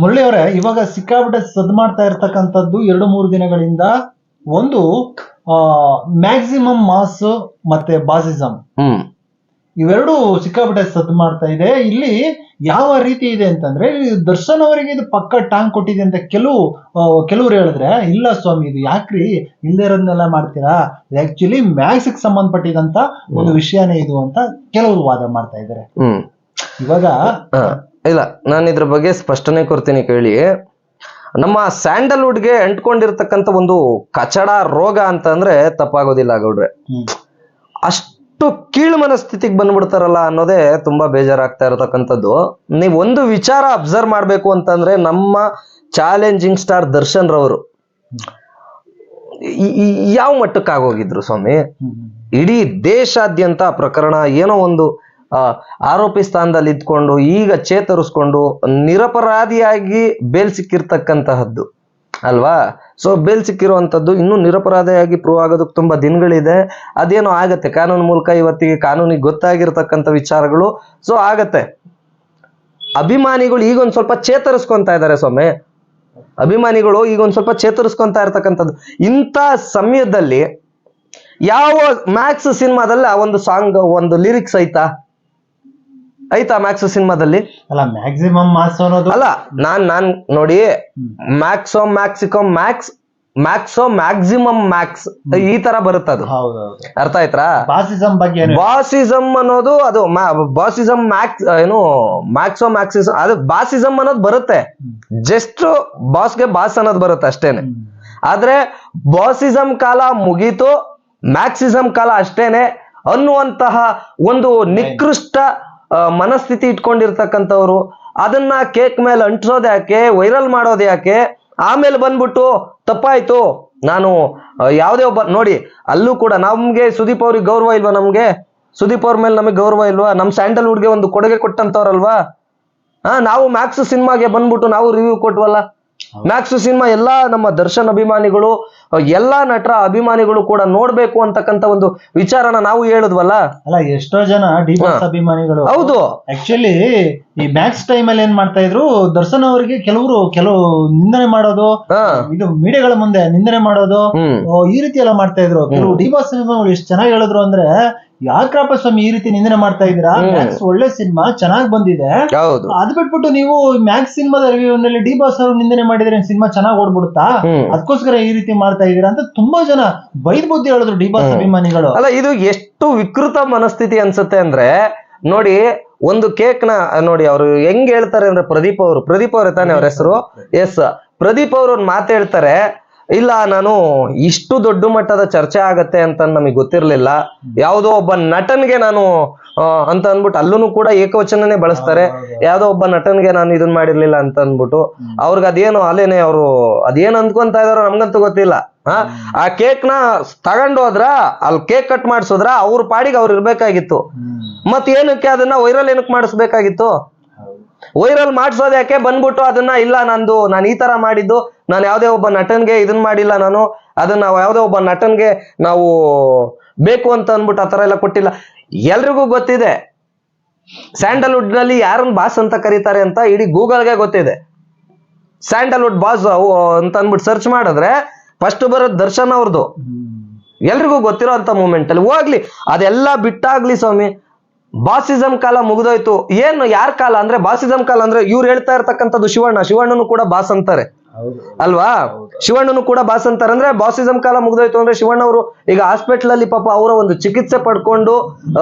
ಮುರಳಿ ಅವರೇ, ಇವಾಗ ಸಿಕ್ಕಾಬಿಟ್ಟೆ ಸದ್ ಮಾಡ್ತಾ ಇರ್ತಕ್ಕಂಥದ್ದು 2-3 ದಿನಗಳಿಂದ ಒಂದು ಮ್ಯಾಕ್ಸಿಮಮ್ ಮಾಸ್ ಮತ್ತೆ ಬಾಸಿಸಂ, ಇವೆರಡು ಸಿಕ್ಕಾಬಿಟ್ಟೆ ಸದ್ ಮಾಡ್ತಾ ಇದೆ. ಇಲ್ಲಿ ಯಾವ ರೀತಿ ಇದೆ ಅಂತಂದ್ರೆ, ದರ್ಶನ್ ಅವರಿಗೆ ಇದು ಪಕ್ಕ ಟಾಂಗ್ ಕೊಟ್ಟಿದೆ ಅಂತ ಕೆಲವ್ರು ಹೇಳಿದ್ರೆ, ಇಲ್ಲ ಸ್ವಾಮಿ ಇದು ಯಾಕ್ರಿ ಇಲ್ಲದೆ ಇರೋದನ್ನೆಲ್ಲ ಮಾಡ್ತೀರಾ, ಆಕ್ಚುಲಿ ಮ್ಯಾಕ್ಸ್ ಸಂಬಂಧಪಟ್ಟಿದಂತ ಒಂದು ವಿಷಯನೇ ಇದು ಅಂತ ಕೆಲವರು ವಾದ ಮಾಡ್ತಾ ಇದ್ದಾರೆ. ಇವಾಗ ಇಲ್ಲ, ನಾನು ಇದ್ರ ಬಗ್ಗೆ ಸ್ಪಷ್ಟನೆ ಕೊಡ್ತೀನಿ ಕೇಳಿ. ನಮ್ಮ ಸ್ಯಾಂಡಲ್ವುಡ್ಗೆ ಅಂಟ್ಕೊಂಡಿರ್ತಕ್ಕಂಥ ಒಂದು ಕಚಡ ರೋಗ ಅಂತಂದ್ರೆ ತಪ್ಪಾಗೋದಿಲ್ಲ ಗೌಡ್ರೆ. ಅಷ್ಟು ಕೀಳು ಮನಸ್ಥಿತಿಗೆ ಬಂದ್ಬಿಡ್ತಾರಲ್ಲ ಅನ್ನೋದೇ ತುಂಬಾ ಬೇಜಾರಾಗ್ತಾ ಇರತಕ್ಕಂಥದ್ದು. ನೀವ್ ಒಂದು ವಿಚಾರ ಅಬ್ಸರ್ವ್ ಮಾಡ್ಬೇಕು ಅಂತಂದ್ರೆ, ನಮ್ಮ ಚಾಲೆಂಜಿಂಗ್ ಸ್ಟಾರ್ ದರ್ಶನ್ ರವರು ಯಾವ ಮಟ್ಟಕ್ಕೆ ಆಗೋಗಿದ್ರು ಸ್ವಾಮಿ. ಇಡೀ ದೇಶಾದ್ಯಂತ ಪ್ರಕರಣ ಏನೋ ಒಂದು ಆರೋಪಿ ಸ್ಥಾನದಲ್ಲಿ ಇದ್ಕೊಂಡು ಈಗ ಚೇತರಿಸ್ಕೊಂಡು ನಿರಪರಾಧಿಯಾಗಿ ಬೇಲ್ ಸಿಕ್ಕಿರ್ತಕ್ಕಂತಹದ್ದು ಅಲ್ವಾ. ಸೊ ಬೇಲ್ ಸಿಕ್ಕಿರುವಂತದ್ದು ಇನ್ನೂ ನಿರಪರಾಧಿಯಾಗಿ ಪ್ರೂವ್ ಆಗೋದಕ್ಕೆ ತುಂಬಾ ದಿನಗಳಿದೆ. ಅದೇನೋ ಆಗತ್ತೆ ಕಾನೂನು ಮೂಲಕ. ಇವತ್ತಿಗೆ ಕಾನೂನಿಗೆ ಗೊತ್ತಾಗಿರ್ತಕ್ಕಂಥ ವಿಚಾರಗಳು ಸೊ ಆಗತ್ತೆ. ಅಭಿಮಾನಿಗಳು ಈಗ ಒಂದ್ ಸ್ವಲ್ಪ ಚೇತರಿಸ್ಕೊಂತ ಇದ್ದಾರೆ ಸ್ವಾಮಿ. ಅಭಿಮಾನಿಗಳು ಈಗ ಒಂದ್ ಸ್ವಲ್ಪ ಚೇತರಿಸ್ಕೊಂತ ಇರ್ತಕ್ಕಂಥದ್ದು. ಇಂಥ ಸಮಯದಲ್ಲಿ ಯಾವ ಮ್ಯಾಕ್ಸ್ ಸಿನಿಮಾದಲ್ಲಿ ಆ ಒಂದು ಸಾಂಗ್, ಒಂದು ಲಿರಿಕ್ಸ್ ಐತಾ ಮ್ಯಾಕ್ಸ್ ಸಿನಿಮಾದಲ್ಲಿ? ಅಲ್ಲ, ಮ್ಯಾಕ್ಸಿಮಮ್ ಮಾಸ್ ಅನ್ನೋದು ಅಲ್ಲ. ನಾನ್ ನೋಡಿ, ಮ್ಯಾಕ್ಸಿಮಮ್ ಮ್ಯಾಕ್ಸ್ ಈ ತರ ಬರುತ್ತೆ. ಅದು ಅರ್ಥ ಆಯ್ತಾ? ಬಾಸಿಸಂ ಬಗ್ಗೆ, ಬಾಸಿಸಂ ಅನ್ನೋದು ಅದು ಬಾಸಿಸಂ ಮ್ಯಾಕ್ಸಿಸಂ ಅದು ಬಾಸಿಸಂ ಅನ್ನೋದು ಬರುತ್ತೆ. ಜಸ್ಟ್ ಬಾಸ್ಗೆ ಬಾಸ್ ಅನ್ನೋದು ಬರುತ್ತೆ ಅಷ್ಟೇನೆ. ಆದ್ರೆ ಬಾಸಿಸಂ ಕಾಲ ಮುಗೀತು, ಮ್ಯಾಕ್ಸಿಸಂ ಕಾಲ ಅಷ್ಟೇನೆ ಅನ್ನುವಂತಹ ಒಂದು ನಿಕೃಷ್ಟ ಮನಸ್ಥಿತಿ ಇಟ್ಕೊಂಡಿರ್ತಕ್ಕಂಥವ್ರು ಅದನ್ನ ಕೇಕ್ ಮೇಲೆ ಅಂಟಿಸೋದು ಯಾಕೆ, ವೈರಲ್ ಮಾಡೋದು ಯಾಕೆ, ಆಮೇಲೆ ಬಂದ್ಬಿಟ್ಟು ತಪ್ಪಾಯ್ತು ನಾನು ಯಾವುದೇ ಒಬ್ಬ ನೋಡಿ, ಅಲ್ಲೂ ಕೂಡ ನಮ್ಗೆ ಸುದೀಪ್ ಅವ್ರಿಗೆ ಗೌರವ ಇಲ್ವಾ? ನಮ್ಗೆ ಸುದೀಪ್ ಅವ್ರ ಮೇಲೆ ನಮಗೆ ಗೌರವ ಇಲ್ವಾ? ನಮ್ ಸ್ಯಾಂಡಲ್ವುಡ್ಗೆ ಒಂದು ಕೊಡುಗೆ ಕೊಟ್ಟಂತವ್ರಲ್ವಾ? ನಾವು ಮ್ಯಾಕ್ಸ್ ಸಿನಿಮಾಗೆ ಬಂದ್ಬಿಟ್ಟು ನಾವು ರಿವ್ಯೂ ಕೊಟ್ವಲ್ಲ. ಮ್ಯಾಕ್ಸ್ ಸಿನಿಮಾ ಎಲ್ಲಾ ನಮ್ಮ ದರ್ಶನ್ ಅಭಿಮಾನಿಗಳು, ಎಲ್ಲಾ ನಟರ ಅಭಿಮಾನಿಗಳು ಕೂಡ ನೋಡ್ಬೇಕು ಅಂತಕ್ಕಂಥ ಒಂದು ವಿಚಾರನ ನಾವು ಹೇಳಿದ್ವಲ್ಲ. ಅಲ್ಲ, ಎಷ್ಟೋ ಜನ ಡಿ-ಬಾಸ್ ಅಭಿಮಾನಿಗಳು ಹೌದು ಆಕ್ಚುಲಿ ಈ ಮ್ಯಾಕ್ಸ್ ಟೈಮ್ ಅಲ್ಲಿ ಏನ್ ಮಾಡ್ತಾ ಇದ್ರು, ದರ್ಶನ್ ಅವರಿಗೆ ಕೆಲವು ನಿಂದನೆ ಮಾಡೋದು, ಇದು ಮೀಡಿಯಾಗಳ ಮುಂದೆ ನಿಂದನೆ ಮಾಡೋದು, ಈ ರೀತಿ ಎಲ್ಲ ಮಾಡ್ತಾ ಇದ್ರು. ಕೆಲವು ಡಿ-ಬಾಸ್ ಅಭಿಮಾನಿಗಳು ಎಷ್ಟು ಚೆನ್ನಾಗಿ ಹೇಳಿದ್ರು ಅಂದ್ರೆ, ಯಾಕ್ರಪ್ಪ ಸ್ವಾಮಿ ಈ ರೀತಿ ನಿಂದನೆ ಮಾಡ್ತಾ ಇದೀರಾ, ಮ್ಯಾಕ್ಸ್ ಒಳ್ಳೆ ಸಿನಿಮಾ ಚೆನ್ನಾಗಿ ಬಂದಿದೆ, ಅದ್ ಬಿಟ್ಬಿಟ್ಟು ನೀವು ಮ್ಯಾಕ್ಸ್ ಸಿನಿಮಾದ ರಿವ್ಯೂನಲ್ಲಿ ಡಿ-ಬಾಸ್ ಅವರು ನಿಂದನೆ ಮಾಡಿದ್ರೆ ಸಿನಿಮಾ ಚೆನ್ನಾಗಿ ಓಡ್ಬಿಡುತ್ತಾ, ಅದಕ್ಕೋಸ್ಕರ ಈ ರೀತಿ ಮಾಡ್ತಾ ಇದೀರಾ ಅಂತ ತುಂಬಾ ಜನ ಬೈದ್ ಬುದ್ಧಿ ಹೇಳಿದ್ರು ಡಿ-ಬಾಸ್ ಅಭಿಮಾನಿಗಳು. ಅಲ್ಲ, ಇದು ಎಷ್ಟು ವಿಕೃತ ಮನಸ್ಥಿತಿ ಅನ್ಸುತ್ತೆ ಅಂದ್ರೆ, ನೋಡಿ ಒಂದು ಕೇಕ್ ನ ನೋಡಿ ಅವ್ರು ಹೆಂಗ್ ಹೇಳ್ತಾರೆ ಅಂದ್ರೆ, ಪ್ರದೀಪ್ ಅವ್ರೆ ತಾನೇ ಅವ್ರ ಹೆಸರು? ಎಸ್, ಪ್ರದೀಪ್ ಅವ್ರು ಒಂದು ಮಾತು ಹೇಳ್ತಾರೆ, ಇಲ್ಲ ನಾನು ಇಷ್ಟು ದೊಡ್ಡ ಮಟ್ಟದ ಚರ್ಚೆ ಆಗತ್ತೆ ಅಂತ ನಮಗೆ ಗೊತ್ತಿರ್ಲಿಲ್ಲ, ಯಾವುದೋ ಒಬ್ಬ ನಟನ್ಗೆ ನಾನು ಅಂತ ಅಂದ್ಬಿಟ್ಟು, ಅಲ್ಲೂ ಕೂಡ ಏಕವಚನನೇ ಬಳಸ್ತಾರೆ, ಯಾವ್ದೋ ಒಬ್ಬ ನಟನ್ಗೆ ನಾನು ಇದನ್ ಮಾಡಿರ್ಲಿಲ್ಲ ಅಂತ ಅಂದ್ಬಿಟ್ಟು. ಅವ್ರಿಗೆ ಅದೇನು ಅಲ್ಲೇನೆ ಅವರು ಅದೇನ್ ಅಂದ್ಕೊಂತ ಇದಾರೋ ನಮ್ಗಂತೂ ಗೊತ್ತಿಲ್ಲ. ಆ ಕೇಕ್ ನ ತಗೊಂಡು ಹೋದ್ರ, ಅಲ್ಲಿ ಕೇಕ್ ಕಟ್ ಮಾಡಿಸೋದ್ರ, ಅವ್ರ ಪಾಡಿಗೆ ಅವ್ರು ಇರ್ಬೇಕಾಗಿತ್ತು. ಮತ್ ಏನಕ್ಕೆ ಅದನ್ನ ವೈರಲ್ ಏನಕ್ಕೆ ಮಾಡಿಸ್ಬೇಕಾಗಿತ್ತು? ವೈರಲ್ ಮಾಡಿಸೋದು ಯಾಕೆ? ಬಂದ್ಬಿಟ್ಟು ಅದನ್ನ ಇಲ್ಲ ನಾನು ಈ ತರ ಮಾಡಿದ್ದು, ನಾನು ಯಾವ್ದೇ ಒಬ್ಬ ನಟನ್ಗೆ ಇದನ್ ಮಾಡಿಲ್ಲ, ನಾನು ಅದನ್ನ ಯಾವ್ದೇ ಒಬ್ಬ ನಟನ್ಗೆ ನಾವು ಬೇಕು ಅಂತ ಅಂದ್ಬಿಟ್ಟು ಆ ತರ ಎಲ್ಲ ಕೊಟ್ಟಿಲ್ಲ. ಎಲ್ರಿಗೂ ಗೊತ್ತಿದೆ ಸ್ಯಾಂಡಲ್ವುಡ್ ನಲ್ಲಿ ಯಾರನ್ನ ಬಾಸ್ ಅಂತ ಕರೀತಾರೆ ಅಂತ, ಇಡೀ ಗೂಗಲ್ಗೆ ಗೊತ್ತಿದೆ. ಸ್ಯಾಂಡಲ್ವುಡ್ ಬಾಸ್ ಅಂತ ಅಂದ್ಬಿಟ್ಟು ಸರ್ಚ್ ಮಾಡಿದ್ರೆ ಫಸ್ಟ್ ಬರೋದು ದರ್ಶನ್ ಅವ್ರದ್ದು. ಎಲ್ರಿಗೂ ಗೊತ್ತಿರೋ ಅಂತ ಮೂಮೆಂಟ್ ಅಲ್ಲಿ ಹೋಗ್ಲಿ, ಅದೆಲ್ಲ ಬಿಟ್ಟಾಗ್ಲಿ ಸ್ವಾಮಿ. ಬಾಸಿಸಂ ಕಾಲ ಮುಗಿದೋಯ್ತು. ಏನು ಯಾರ ಕಾಲ ಅಂದ್ರೆ ಬಾಸಿಸಂ ಕಾಲ ಅಂದ್ರೆ ಇವ್ರು ಹೇಳ್ತಾ ಇರ್ತಕ್ಕಂಥದ್ದು ಶಿವಣ್ಣನು ಕೂಡ ಬಾಸ್ ಅಂತಾರೆ ಅಲ್ವಾ? ಶಿವಣ್ಣನು ಕೂಡ ಬಾಸ್ ಅಂತಾರೆ. ಅಂದ್ರೆ ಬಾಸಿಸಂ ಕಾಲ ಮುಗಿದೋಯ್ತು ಅಂದ್ರೆ ಶಿವಣ್ಣ ಅವರು ಈಗ ಹಾಸ್ಪಿಟಲ್ ಅಲ್ಲಿ ಪಾಪ ಅವರ ಒಂದು ಚಿಕಿತ್ಸೆ ಪಡ್ಕೊಂಡು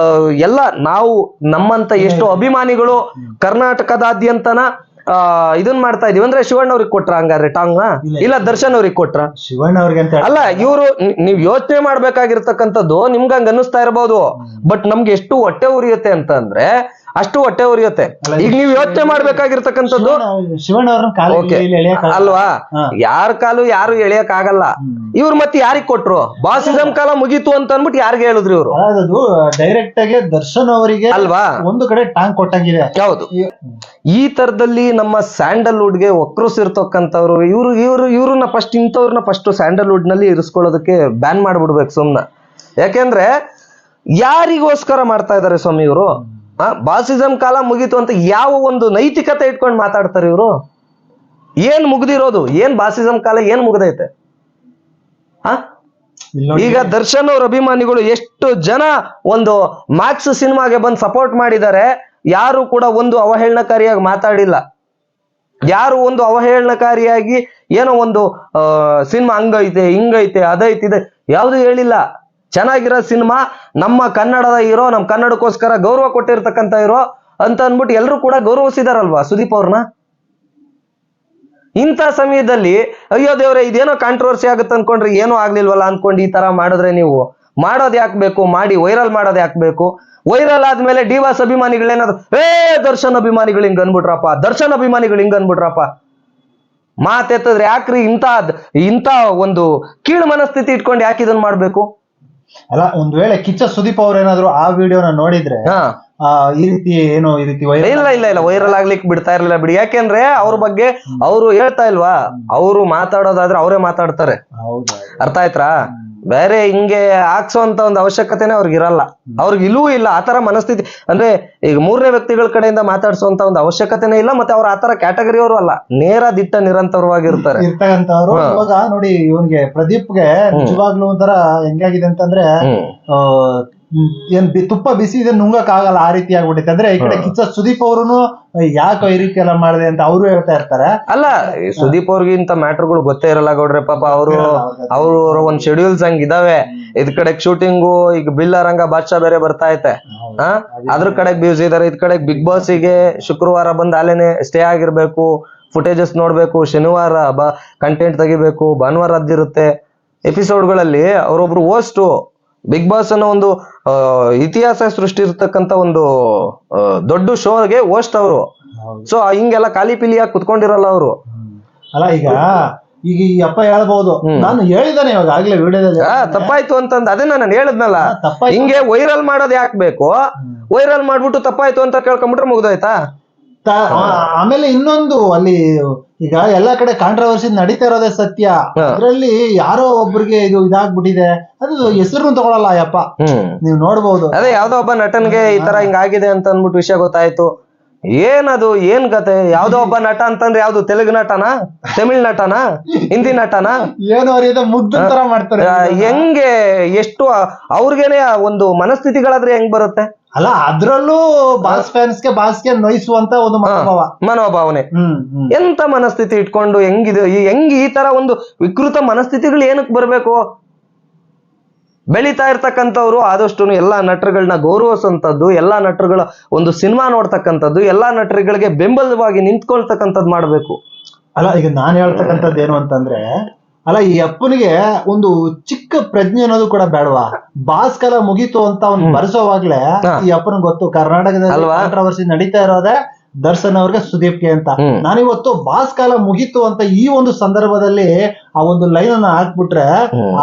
ಎಲ್ಲ ನಾವು ನಮ್ಮಂತ ಎಷ್ಟು ಅಭಿಮಾನಿಗಳು ಕರ್ನಾಟಕದಾದ್ಯಂತನ ಇದನ್ ಮಾಡ್ತಾ ಇದೀವಿ ಅಂದ್ರೆ ಶಿವಣ್ಣ ಅವ್ರಿಗೆ ಕೊಟ್ರ ಹಂಗಾರೆ ಟಾಂಗ್? ಇಲ್ಲ ದರ್ಶನ್ ಅವ್ರಿಗೆ ಕೊಟ್ರ? ಶಿವಣ್ಣ ಅವ್ರಿಗೆ ಅಂತ ಅಲ್ಲ, ಇವ್ರು ನೀವ್ ಯೋಚನೆ ಮಾಡ್ಬೇಕಾಗಿರ್ತಕ್ಕಂಥದ್ದು ನಿಮ್ಗೆ ಹಂಗ ಅನ್ನಿಸ್ತಾ ಇರಬಹುದು, ಬಟ್ ನಮ್ಗೆ ಎಷ್ಟು ಹೊಟ್ಟೆ ಉರಿಯುತ್ತೆ ಅಂತ ಅಂದ್ರೆ ಅಷ್ಟು ಹೊಟ್ಟೆ ಉರಿಯುತ್ತೆ. ಈಗ ನೀವ್ ಯೋಚನೆ ಮಾಡ್ಬೇಕಾಗಿರ್ತಕ್ಕಂಥದ್ದು ಶಿವಣ್ಣ ಅವ್ರನ್ನ ಅಲ್ವಾ? ಯಾರ ಕಾಲು ಯಾರು ಎಳೆಯಕ್ ಆಗಲ್ಲ. ಇವ್ರು ಮತ್ತೆ ಯಾರಿಗ್ ಕೊಟ್ರು? ಬಾಸಿಸಂ ಕಾಲ ಮುಗೀತು ಅಂತ ಅನ್ಬಿಟ್ಟು ಯಾರಿಗೆ ಹೇಳಿದ್ರು ಇವ್ರು? ಅದು ಡೈರೆಕ್ಟ್ ಆಗಿ ದರ್ಶನ್ ಅವರಿಗೆ ಅಲ್ವಾ ಒಂದು ಕಡೆ ಟಾಂಗ್ ಕೊಟ್ಟಂಗಿದೆ. ಹೌದು. ಈ ತರದಲ್ಲಿ ನಮ್ಮ ಸ್ಯಾಂಡಲ್ವುಡ್ಗೆ ಒಕ್ರಸಿರ್ತಕ್ಕಂಥವ್ರು ಇವ್ರನ್ನ ಇಂಥವ್ರನ್ನ ಫಸ್ಟ್ ಸ್ಯಾಂಡಲ್ವುಡ್ ನಲ್ಲಿ ಇರಿಸ್ಕೊಳ್ಳೋದಕ್ಕೆ ಬ್ಯಾನ್ ಮಾಡ್ಬಿಡ್ಬೇಕು ಸುಮ್ನ. ಯಾಕೆಂದ್ರೆ ಯಾರಿಗೋಸ್ಕರ ಮಾಡ್ತಾ ಇದಾರೆ ಸ್ವಾಮಿ ಇವರು? ಬಾಸಿಸಂ ಕಾಲ ಮುಗೀತು ಅಂತ ಯಾವ ಒಂದು ನೈತಿಕತೆ ಇಟ್ಕೊಂಡು ಮಾತಾಡ್ತಾರೆ ಇವರು? ಏನ್ ಮುಗ್ದಿರೋದು? ಏನ್ ಬಾಸಿಸಂ ಕಾಲ ಏನ್ ಮುಗ್ದೈತೆ? ಈಗ ದರ್ಶನ್ ಅವ್ರ ಅಭಿಮಾನಿಗಳು ಎಷ್ಟು ಜನ ಒಂದು ಮ್ಯಾಕ್ಸ್ ಸಿನಿಮಾಗೆ ಬಂದು ಸಪೋರ್ಟ್ ಮಾಡಿದ್ದಾರೆ. ಯಾರು ಕೂಡ ಒಂದು ಅವಹೇಳನಕಾರಿಯಾಗಿ ಮಾತಾಡಿಲ್ಲ. ಯಾರು ಒಂದು ಅವಹೇಳನಕಾರಿಯಾಗಿ ಏನೋ ಒಂದು ಸಿನಿಮಾ ಹಂಗೈತೆ ಹಿಂಗೈತೆ ಅದೈತಿದೆ ಯಾವ್ದು ಹೇಳಿಲ್ಲ. ಚೆನ್ನಾಗಿರೋ ಸಿನಿಮಾ, ನಮ್ಮ ಕನ್ನಡದ ಹೀರೋ, ನಮ್ಮ ಕನ್ನಡಕ್ಕೋಸ್ಕರ ಗೌರವ ಕೊಟ್ಟಿರ್ತಕ್ಕಂಥ ಹೀರೋ ಅಂತ ಅಂದ್ಬಿಟ್ಟು ಎಲ್ಲರೂ ಕೂಡ ಗೌರವಿಸಿದಾರಲ್ವಾ ಸುದೀಪ್ ಅವ್ರನ್ನ. ಇಂಥ ಸಮಯದಲ್ಲಿ ಅಯ್ಯೋ ದೇವ್ರೆ ಇದೇನೋ ಕಾಂಟ್ರವರ್ಸಿ ಆಗುತ್ತೆ ಅನ್ಕೊಂಡ್ರೆ ಏನೋ ಆಗ್ಲಿಲ್ವಲ್ಲ ಅನ್ಕೊಂಡು ಈ ತರ ಮಾಡಿದ್ರೆ ನೀವು ಮಾಡೋದ್ ಯಾಕೆ ಬೇಕು? ಮಾಡಿ ವೈರಲ್ ಮಾಡೋದ್ ಯಾಕೆ ಬೇಕು? ವೈರಲ್ ಆದ್ಮೇಲೆ ಡಿವಾಸ್ ಅಭಿಮಾನಿಗಳೇನಾದ್ರು ದರ್ಶನ್ ಅಭಿಮಾನಿಗಳು ಹಿಂಗ್ ಅನ್ಬಿಟ್ರಪ್ಪ, ದರ್ಶನ್ ಅಭಿಮಾನಿಗಳು ಹಿಂಗ್ ಅನ್ಬಿಟ್ರಪ್ಪ ಮಾತೆತ್ತಿದ್ರೆ ಯಾಕ್ರಿ ಇಂಥ ಒಂದು ಕೀಳು ಮನಸ್ಥಿತಿ ಇಟ್ಕೊಂಡು ಯಾಕೆ ಇದನ್ನ ಮಾಡ್ಬೇಕು? ಅಲ್ಲ, ಒಂದ್ ವೇಳೆ ಕಿಚ್ಚ ಸುದೀಪ್ ಅವ್ರ ಏನಾದ್ರು ಆ ವಿಡಿಯೋನ ನೋಡಿದ್ರೆ ಈ ರೀತಿ ಏನೋ ಈ ರೀತಿ ಇಲ್ಲ ವೈರಲ್ ಆಗ್ಲಿಕ್ಕೆ ಬಿಡ್ತಾ ಇರ್ಲಿಲ್ಲ ಬಿಡಿ. ಯಾಕೆಂದ್ರೆ ಅವ್ರ ಬಗ್ಗೆ ಅವ್ರು ಹೇಳ್ತಾ ಇಲ್ವಾ, ಅವ್ರು ಮಾತಾಡೋದಾದ್ರೆ ಅವರೇ ಮಾತಾಡ್ತಾರೆ. ಅರ್ಥ ಆಯ್ತಾ? ಬೇರೆ ಹಿಂಗೆ ಹಾಕ್ಸೋಂತ ಒಂದು ಅವಶ್ಯಕತೆನೆ ಅವ್ರಿಗಿರಲ್ಲ, ಅವ್ರಿಗೆ ಇಲ್ಲವೂ ಇಲ್ಲ ಆ ತರ ಮನಸ್ಥಿತಿ. ಅಂದ್ರೆ ಈಗ ಮೂರನೇ ವ್ಯಕ್ತಿಗಳ ಕಡೆಯಿಂದ ಮಾತಾಡ್ಸೋಂತ ಒಂದು ಅವಶ್ಯಕತೆನೇ ಇಲ್ಲ. ಮತ್ತೆ ಅವ್ರ ಆತರ ಕ್ಯಾಟಗರಿ ಅವರು ಅಲ್ಲ, ನೇರ ದಿಟ್ಟ ನಿರಂತರವಾಗಿರ್ತಾರೆ ಇರ್ತಕ್ಕಂಥವ್ರು. ಇವಾಗ ನೋಡಿ, ಇವನ್ಗೆ ಪ್ರದೀಪ್ಗೆ ನಿಜವಾಗ್ಲೂ ಒಂಥರ ಹೆಂಗಾಗಿದೆ ಅಂತಂದ್ರೆ ಏನ್ ತುಪ್ಪ ಬಿಸಿ ಇದೆ ನುಂಗಕ್ ಆಗಲ್ಲ, ಆ ರೀತಿ ಆಗ್ಬಿಟ್ಟೈತೆ. ಅಂದ್ರೆ ಈ ಕಡೆ ಕಿಚ್ಚ ಸುದೀಪ್ ಅವ್ರು ಯಾಕೆ ಈ ರೀತಿ ಎಲ್ಲ ಮಾಡಿದೆ ಅಂತ ಅವರು ಹೇಳ್ತಾ ಇರ್ತಾರೆ. ಅಲ್ಲ, ಸುದೀಪ್ ಅವ್ರಿಗೆ ಇಂತ ಮ್ಯಾಟರ್ಗಳು ಗೊತ್ತೇ ಇರಲ್ಲ ಗೌಡ್ರೆ. ಪಾಪ ಅವ್ರು ಒಂದ್ ಶೆಡ್ಯೂಲ್ಸ್ ಹಂಗ್ ಇದಾವೆ. ಇದ್ ಕಡೆ ಶೂಟಿಂಗು, ಈಗ ಬಿಲ್ಲರಂಗ ಬಾದ್ಶಾ ಬೇರೆ ಬರ್ತಾ ಐತೆ, ಅದ್ರ ಕಡೆಗ್ ಬ್ಯೂಸ್ ಇದಾರೆ. ಇದ್ ಕಡೆ ಬಿಗ್ ಬಾಸ್ ಗೆ ಶುಕ್ರವಾರ ಬಂದ್ ಅಲ್ಲೇನೆ ಸ್ಟೇ ಆಗಿರ್ಬೇಕು, ಫುಟೇಜಸ್ ನೋಡ್ಬೇಕು, ಶನಿವಾರ ಕಂಟೆಂಟ್ ತೆಗಿಬೇಕು, ಭಾನುವಾರ ಅದ್ದಿರುತ್ತೆ ಎಪಿಸೋಡ್ಗಳಲ್ಲಿ. ಅವರೊಬ್ರು ಹೋಸ್ಟ್ ಬಿಗ್ ಬಾಸ್ ಅನ್ನೋ ಒಂದು ಇತಿಹಾಸ ಸೃಷ್ಟಿರ್ತಕ್ಕಂಥ ಒಂದು ದೊಡ್ಡ ಶೋಗೆ ಹೋಸ್ಟ್ ಅವರು. ಸೊ ಹಿಂಗೆಲ್ಲ ಖಾಲಿ ಪಿಲಿಯಾಗಿ ಕುತ್ಕೊಂಡಿರಲ್ಲ ಅವರು. ಅಲ್ಲ, ಈಗ ಈ ಅಪ್ಪ ಹೇಳ್ಬಹುದು, ನಾನು ಹೇಳಿದಾನೆ ಇವಾಗ ಆಗ್ಲೇ ವಿಡಿಯೋದಲ್ಲಿ ತಪ್ಪಾಯ್ತು ಅಂತಂದ್ ಅದೇ ನಾನು ಹೇಳಿದ್ನಲ್ಲ. ಹಿಂಗೆ ವೈರಲ್ ಮಾಡೋದ್ ಯಾಕೆ ಬೇಕು? ವೈರಲ್ ಮಾಡ್ಬಿಟ್ಟು ತಪ್ಪಾಯ್ತು ಅಂತ ಕೇಳ್ಕೊಂಡ್ಬಿಟ್ರೆ ಮುಗ್ದೋಯ್ತಾ? ಆಮೇಲೆ ಇನ್ನೊಂದು, ಅಲ್ಲಿ ಈಗ ಎಲ್ಲಾ ಕಡೆ ಕಾಂಟ್ರವರ್ಸಿ ನಡೀತಾ ಇರೋದೇ ಸತ್ಯ. ಅದ್ರಲ್ಲಿ ಯಾರೋ ಒಬ್ರಿಗೆ ಇದು ಇದಾಗ್ಬಿಟ್ಟಿದೆ, ಅದು ಹೆಸರು ತಗೊಳಲ್ಲ ಯಪ್ಪ. ನೀವ್ ನೋಡ್ಬೋದು, ಅದೇ ಯಾವ್ದೋ ಒಬ್ಬ ನಟನ್ಗೆ ಈ ತರ ಹಿಂಗಾಗಿದೆ ಅಂತ ಅಂದ್ಬಿಟ್ಟು ವಿಷಯ ಗೊತ್ತಾಯ್ತು. ಏನದು ಏನ್ ಕತೆ? ಯಾವ್ದೋ ಒಬ್ಬ ನಟ ಅಂತಂದ್ರೆ ಯಾವ್ದು ತೆಲುಗು ನಟನಾ, ತಮಿಳ್ ನಟನಾ, ಹಿಂದಿ ನಟನಾ? ಏನೋ ಮುಗ್ಧ ತರ ಮಾಡ್ತಾರೆ. ಹೆಂಗೆ ಎಷ್ಟು ಅವ್ರಿಗೇನೆ ಒಂದು ಮನಸ್ಥಿತಿಗಳಾದ್ರೆ ಹೆಂಗ್ ಬರುತ್ತೆ? ಅಲ್ಲ, ಅದ್ರಲ್ಲೂ ಬಾಸ್ಗೆ ನೋಯಿಸುವಂತ ಒಂದು ಮನೋಭಾವನೆ. ಎಂತ ಮನಸ್ಥಿತಿ ಇಟ್ಕೊಂಡು ಹೆಂಗಿದೆ? ಈ ತರ ಒಂದು ವಿಕೃತ ಮನಸ್ಥಿತಿಗಳು ಏನಕ್ಕೆ ಬರ್ಬೇಕು? ಬೆಳೀತಾ ಇರ್ತಕ್ಕಂಥವ್ರು ಆದಷ್ಟು ಎಲ್ಲಾ ನಟರುಗಳನ್ನ ಗೌರವಿಸುವಂತದ್ದು, ಎಲ್ಲಾ ನಟರುಗಳ ಒಂದು ಸಿನಿಮಾ ನೋಡ್ತಕ್ಕಂಥದ್ದು, ಎಲ್ಲಾ ನಟರುಗಳಿಗೆ ಬೆಂಬಲವಾಗಿ ನಿಂತ್ಕೊಳ್ತಕ್ಕಂಥದ್ದು ಮಾಡ್ಬೇಕು. ಅಲ್ಲ, ಈಗ ನಾನ್ ಹೇಳ್ತಕ್ಕಂಥದ್ದು ಏನು ಅಂತಂದ್ರೆ, ಅಲ್ಲ, ಈ ಅಪ್ಪನಿಗೆ ಒಂದು ಚಿಕ್ಕ ಪ್ರಜ್ಞೆ ಅನ್ನೋದು ಕೂಡ ಬೇಡವಾ? ಬಾಸ್ ಕಾಲ ಮುಗೀತು ಅಂತ ಅವ್ನು ಬರೆಸೋವಾಗ್ಲೇ ಈ ಅಪ್ಪನಿಗೆ ಗೊತ್ತು ಕರ್ನಾಟಕದಲ್ಲಿ ಕಾಂಟ್ರವರ್ಸಿ ನಡೀತಾ ಇರೋದೇ ದರ್ಶನ್ ಅವ್ರಿಗೆ, ಸುದೀಪ್ಗೆ ಅಂತ. ನಾನಿವತ್ತು ಬಾಸ್ ಕಾಲ ಮುಗೀತು ಅಂತ ಈ ಒಂದು ಸಂದರ್ಭದಲ್ಲಿ ಆ ಒಂದು ಲೈನ್ ಅನ್ನ ಹಾಕ್ಬಿಟ್ರೆ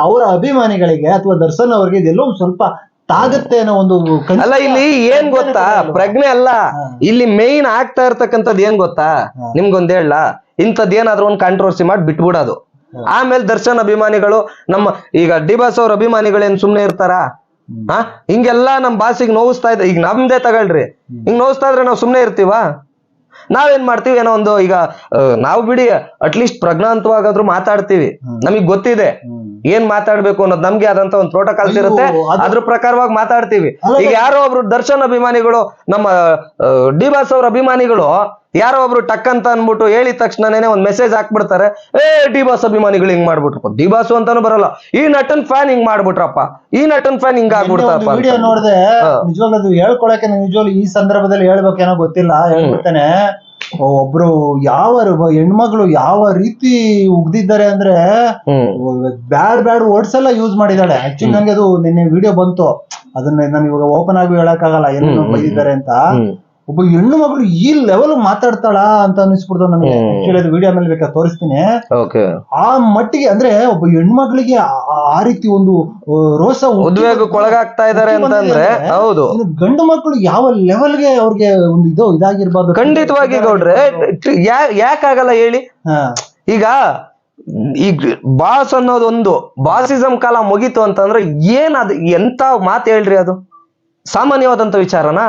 ಅವರ ಅಭಿಮಾನಿಗಳಿಗೆ ಅಥವಾ ದರ್ಶನ್ ಅವ್ರಿಗೆ ಇದೆಲ್ಲೋ ಸ್ವಲ್ಪ ತಾಗತ್ತೆ ಅನ್ನೋ ಒಂದು. ಅಲ್ಲ, ಇಲ್ಲಿ ಏನ್ ಗೊತ್ತಾ ಪ್ರಜ್ಞೆ ಅಲ್ಲ, ಇಲ್ಲಿ ಮೇನ್ ಆಗ್ತಾ ಇರ್ತಕ್ಕಂಥದ್ದು ಏನ್ ಗೊತ್ತಾ ನಿಮ್ಗೊಂದ್ ಹೇಳ, ಇಂಥದ್ದೇನಾದ್ರೂ ಒಂದು ಕಾಂಟ್ರವರ್ಸಿ ಮಾಡಿ ಬಿಟ್ಬಿಡೋದು. ಆಮೇಲೆ ದರ್ಶನ್ ಅಭಿಮಾನಿಗಳು, ನಮ್ಮ ಈಗ ಡಿಬಾಸ್ ಅವ್ರ ಅಭಿಮಾನಿಗಳೇನ್ ಸುಮ್ನೆ ಇರ್ತಾರ? ಹಿಂಗೆಲ್ಲಾ ನಮ್ ಬಾಸಿಗೆ ನೋವಿಸ್ತಾ ಇದ್ದ, ಈಗ ನಮ್ದೇ ತಗೊಳ್ರಿ, ಹಿಂಗ್ ನೋವಿಸ್ತಾ ಇದ್ರೆ ನಾವ್ ಸುಮ್ನೆ ಇರ್ತೀವ? ನಾವೇನ್ ಮಾಡ್ತೀವಿ, ಏನೋ ಒಂದು ಈಗ ನಾವು ಬಿಡಿ ಅಟ್ಲೀಸ್ಟ್ ಪ್ರಜ್ಞಾಂತವಾಗಾದ್ರೂ ಮಾತಾಡ್ತೀವಿ. ನಮಗ್ ಗೊತ್ತಿದೆ ಏನ್ ಮಾತಾಡ್ಬೇಕು ಅನ್ನೋದು, ನಮ್ಗೆ ಆದಂತ ಒಂದು ಪ್ರೋಟೋಕಾಲ್ಸ್ ಇರುತ್ತೆ, ಅದ್ರ ಪ್ರಕಾರವಾಗಿ ಮಾತಾಡ್ತೀವಿ. ಈಗ ಯಾರೋ ಒಬ್ರು ದರ್ಶನ್ ಅಭಿಮಾನಿಗಳು, ನಮ್ಮ ಡಿಬಾಸ್ ಅವ್ರ ಅಭಿಮಾನಿಗಳು ಯಾರೋ ಒಬ್ರು ಟಕ್ ಅಂತ ಅನ್ಬಿಟ್ಟು ಹೇಳಿದ ತಕ್ಷಣನೇ ಒಂದ್ ಮೆಸೇಜ್ ಹಾಕ್ಬಿಡ್ತಾರೆ, ಡಿಬಾಸ್ ಅಭಿಮಾನಿಗಳು ಹಿಂಗ್ ಮಾಡ್ಬಿಟ್ರಪ್ಪ, ಡಿಬಾಸ್ ಅಂತಾನು ಬರಲ್ಲ, ಈ ನಟನ್ ಫ್ಯಾನ್ ಹಿಂಗ್ ಮಾಡ್ಬಿಟ್ರಪ್ಪ, ಈ ನಟನ್ ಫ್ಯಾನ್ ಹಿಂಗ್ ಆಗ್ಬಿಡ್ತಪ್ಪ. ವಿಡಿಯೋ ನೋಡಿದೆ, ನಿಜವಾಗ್ಲೂ ಅದು ಹೇಳ್ಕೊಳಕ್ಕೆ ನಿಜವಾಗ್ಲೂ ಈ ಸಂದರ್ಭದಲ್ಲಿ ಹೇಳ್ಬೇಕೇನೋ ಗೊತ್ತಿಲ್ಲ, ಹೇಳ್ಬಿಡ್ತೇನೆ. ಒಬ್ರು ಹೆಣ್ಮಗಳು ಯಾವ ರೀತಿ ಉಗ್ದಿದ್ದಾರೆ ಅಂದ್ರೆ ಬ್ಯಾಡ್ ವರ್ಡ್ಸ್ ಎಲ್ಲ ಯೂಸ್ ಮಾಡಿದಾಳೆ. ಆಕ್ಚುಲಿ ನಂಗೆ ಅದು ನಿನ್ನೆ ವಿಡಿಯೋ ಬಂತು, ಅದನ್ನ ನಾನು ಇವಾಗ ಓಪನ್ ಆಗಿ ಹೇಳಕ್ಕಾಗಲ್ಲ ಏನೇನೋ ಬೈದಿದ್ದಾರೆ ಅಂತ. ಒಬ್ಬ ಹೆಣ್ಣು ಮಗಳು ಈ ಲೆವೆಲ್ ಮಾತಾಡ್ತಾಳ ಅಂತ ಅನಿಸ್ಬಿಡ್ತು ನನಗೆ. ಆಕ್ಚುಲಿ ಅದು ವಿಡಿಯೋ ಮೇಲೆ ಬೇಕಾದ್ರೆ ತೋರಿಸ್ತೀನಿ. ಆ ಮಟ್ಟಿಗೆ ಅಂದ್ರೆ ಒಬ್ಬ ಹೆಣ್ಮಕ್ಳಿಗೆ ಆ ರೀತಿ ಒಂದು ರೋಷ ಉದ್ವೇಗಕ್ಕೊಳಗಾಗ್ತಾ ಇದಾರೆ ಅಂತಂದ್ರೆ, ಹೌದು, ಗಂಡು ಮಕ್ಕಳು ಯಾವ ಲೆವೆಲ್ಗೆ ಅವ್ರಿಗೆ ಒಂದು ಇದಾಗಿರ್ಬಾರ್ದು. ಖಂಡಿತವಾಗಿ ಗೌಡ್ರೆ, ಯಾಕಾಗಲ್ಲ ಹೇಳಿ? ಈಗ ಬಾಸ್ ಅನ್ನೋದೊಂದು ಬಾಸಿಸಂ ಕಾಲ ಮುಗೀತು ಅಂತಂದ್ರೆ ಏನದು? ಎಂತ ಮಾತು ಹೇಳ್ರಿ? ಅದು ಸಾಮಾನ್ಯವಾದಂತ ವಿಚಾರನಾ?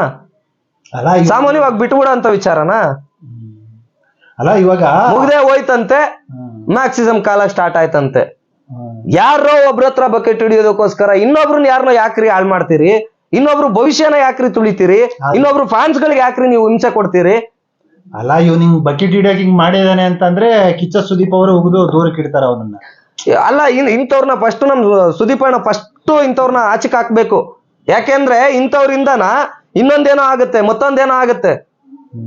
ಸಾಮಾನ್ಯವಾಗಿ ಬಿಟ್ಬಿಡ ಅಂತ ವಿಚಾರನಾ? ಅಲ್ಲ ಇವಾಗ ಮುಗ್ದೇ ಹೋಯ್ತಂತೆ, ಮ್ಯಾಕ್ಸಿಸಮ್ ಕಾಲ ಸ್ಟಾರ್ಟ್ ಆಯ್ತಂತೆ. ಯಾರೋ ಒಬ್ರ ಹತ್ರ ಬಕೆಟ್ ಹಿಡಿಯೋದಕ್ಕೋಸ್ಕರ ಇನ್ನೊಬ್ರನ್ನ ಯಾರನ್ನ ಯಾಕ್ರಿ ಹಾಳು ಮಾಡ್ತೀರಿ? ಇನ್ನೊಬ್ರು ಭವಿಷ್ಯನ ಯಾಕ್ರಿ ತುಳಿತೀರಿ? ಇನ್ನೊಬ್ರು ಫ್ಯಾನ್ಸ್ ಗಳಿಗೆ ಯಾಕ್ರಿ ನೀವು ಹಿಂಸೆ ಕೊಡ್ತೀರಿ? ಅಲ್ಲ ಇವ್ ನಿಂಗ್ ಬಕೆಟ್ ಹಿಡಿಯಕ್ ಹಿಂಗ್ ಮಾಡಿದಾನೆ ಅಂತಂದ್ರೆ ಕಿಚ್ಚ ಸುದೀಪ್ ಅವರು ಉಗಿದು ದೂರಕ್ಕೆ ಇಡ್ತಾರ ಅವನನ್ನ. ಅಲ್ಲ ಇಂಥವ್ರನ್ನ ಫಸ್ಟ್ ನಮ್ ಸುದೀಪ್ ಅಣ್ಣ ಫಸ್ಟ್ ಇಂಥವ್ರನ್ನ ಆಚೆಕ್ ಹಾಕ್ಬೇಕು. ಯಾಕೆಂದ್ರೆ ಇಂಥವ್ರಿಂದನ ಇನ್ನೊಂದೇನೋ ಆಗುತ್ತೆ, ಮತ್ತೊಂದೇನೋ ಆಗುತ್ತೆ.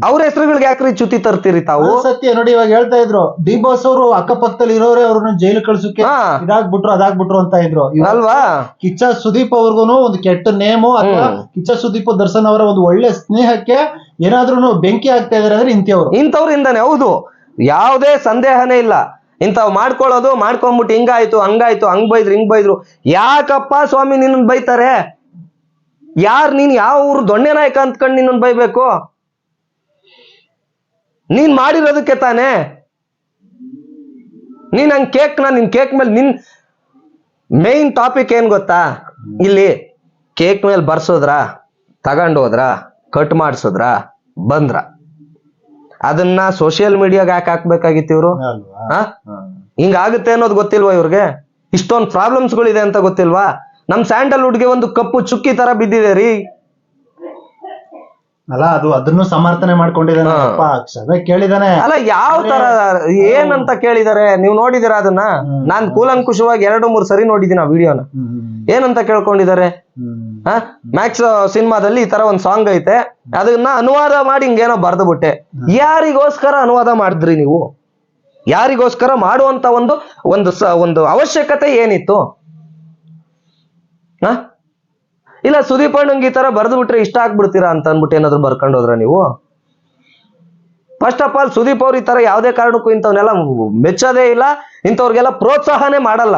ಅವ್ರ ಹೆಸರುಗಳಿಗೆ ಯಾಕ್ರಿ ಚ್ಯುತಿ ತರ್ತೀರಿ ತಾವು? ಸತ್ಯ ನೋಡಿ, ಇವಾಗ ಹೇಳ್ತಾ ಇದ್ರು ಡಿ ಬಾಸ್ ಅವರು ಅಕ್ಕಪಕ್ಕದಲ್ಲಿ ಇರೋರೆ ಅವ್ರನ್ನ ಜೈಲು ಕಳ್ಸಕ್ಕೆ ಇದಾಗ್ಬಿಟ್ರು ಅದಾಗ್ಬಿಟ್ರು ಅಂತ ಇದ್ರು ಅಲ್ವಾ. ಕಿಚ್ಚ ಸುದೀಪ್ ಅವ್ರಿಗೂ ಒಂದು ಕೆಟ್ಟ ನೇಮು ಅಥವಾ ಕಿಚ್ಚ ಸುದೀಪ್ ದರ್ಶನ್ ಅವರ ಒಂದು ಒಳ್ಳೆ ಸ್ನೇಹಕ್ಕೆ ಏನಾದ್ರೂ ಬೆಂಕಿ ಆಗ್ತಾ ಇದಾರೆ ಅಂದ್ರೆ ಇಂಥವ್ರಿಂದಾನೆ. ಹೌದು, ಯಾವುದೇ ಸಂದೇಹನೇ ಇಲ್ಲ. ಇಂಥವ್ ಮಾಡ್ಕೊಳ್ಳೋದು, ಮಾಡ್ಕೊಂಡ್ಬಿಟ್ಟು ಹಿಂಗಾಯ್ತು ಹಂಗಾಯ್ತು, ಹಂಗ್ ಬೈದ್ರು ಹಿಂಗ್ ಬೈದ್ರು. ಯಾಕಪ್ಪ ಸ್ವಾಮಿ ನಿನ್ನ ಬೈತಾರೆ? ನೀನ್ ಯಾವ ಊರು ದೊಣ್ಣೆ ನಾಯಕ ಅಂತ್ಕೊಂಡ್ ನಿನ್ನ ಬೈಬೇಕು? ನೀನ್ ಮಾಡಿರೋದಕ್ಕೆ ತಾನೇ. ನೀನ್ ಹಂಗ್ ನಿನ್ ಕೇಕ್ ಮೇಲೆ ನಿನ್ ಮೇನ್ ಟಾಪಿಕ್ ಏನ್ ಗೊತ್ತಾ? ಇಲ್ಲಿ ಕೇಕ್ ಮೇಲೆ ಬರ್ಸೋದ್ರ, ತಗೊಂಡ್ ಹೋದ್ರ, ಕಟ್ ಮಾಡ್ಸೋದ್ರ, ಬಂದ್ರ, ಅದನ್ನ ಸೋಷಿಯಲ್ ಮೀಡಿಯಾಗ ಯಾಕೆ ಹಾಕ್ಬೇಕಾಗಿತ್ತು ಇವ್ರು? ಹಿಂಗಾಗುತ್ತೆ ಅನ್ನೋದು ಗೊತ್ತಿಲ್ವಾ ಇವ್ರಿಗೆ? ಇಷ್ಟೊಂದು ಪ್ರಾಬ್ಲಮ್ಸ್ಗಳಿದೆ ಅಂತ ಗೊತ್ತಿಲ್ವಾ? ನಮ್ ಸ್ಯಾಂಡಲ್ವುಡ್ಗೆ ಒಂದು ಕಪ್ಪು ಚುಕ್ಕಿ ತರ ಬಿದ್ದಿದೆ ರೀ. ಅಲ್ಲ ಅದನ್ನು ಸಮರ್ಥನೆ ಮಾಡ್ಕೊಂಡಿದ್ದಾನೆ, ಕ್ಷಮೆ ಕೇಳಿದಾನೆ. ಅಲ್ಲ ಯಾವ ತರ ಏನಂತ ಕೇಳಿದಾರೆ ನೀವು ನೋಡಿದಿರ ಅದನ್ನ? ನಾನ್ ಕೂಲಂಕುಷವಾಗಿ 2-3 ಸರಿ ನೋಡಿದೀನಿ ಆ ವಿಡಿಯೋನ. ಏನಂತ ಕೇಳ್ಕೊಂಡಿದ್ದಾರೆ? ಮ್ಯಾಕ್ಸ್ ಸಿನಿಮಾದಲ್ಲಿ ಈ ತರ ಒಂದ್ ಸಾಂಗ್ ಐತೆ, ಅದನ್ನ ಅನುವಾದ ಮಾಡಿ ಹಿಂಗೇನೋ ಬರ್ದು ಬಿಟ್ಟೆ. ಯಾರಿಗೋಸ್ಕರ ಅನುವಾದ ಮಾಡಿದ್ರಿ ನೀವು? ಯಾರಿಗೋಸ್ಕರ ಮಾಡುವಂತ ಒಂದು ಅವಶ್ಯಕತೆ ಏನಿತ್ತು? ಇಲ್ಲ ಸುದೀಪ್ ಅಣ್ಣಂಗೆ ಈ ತರ ಬರ್ದು ಬಿಟ್ರೆ ಇಷ್ಟ ಆಗ್ಬಿಡ್ತೀರಾ ಅಂತ ಅನ್ಬಿಟ್ಟು ಏನಾದ್ರು ಬರ್ಕೊಂಡು ಹೋದ್ರ ನೀವು? ಫಸ್ಟ್ ಆಫ್ ಆಲ್ ಸುದೀಪ್ ಅವ್ರು ಈ ತರ ಯಾವ್ದೇ ಕಾರಣಕ್ಕೂ ಇಂಥವ್ನೆಲ್ಲ ಮೆಚ್ಚೋದೇ ಇಲ್ಲ, ಇಂಥವ್ರಿಗೆಲ್ಲ ಪ್ರೋತ್ಸಾಹನೇ ಮಾಡಲ್ಲ.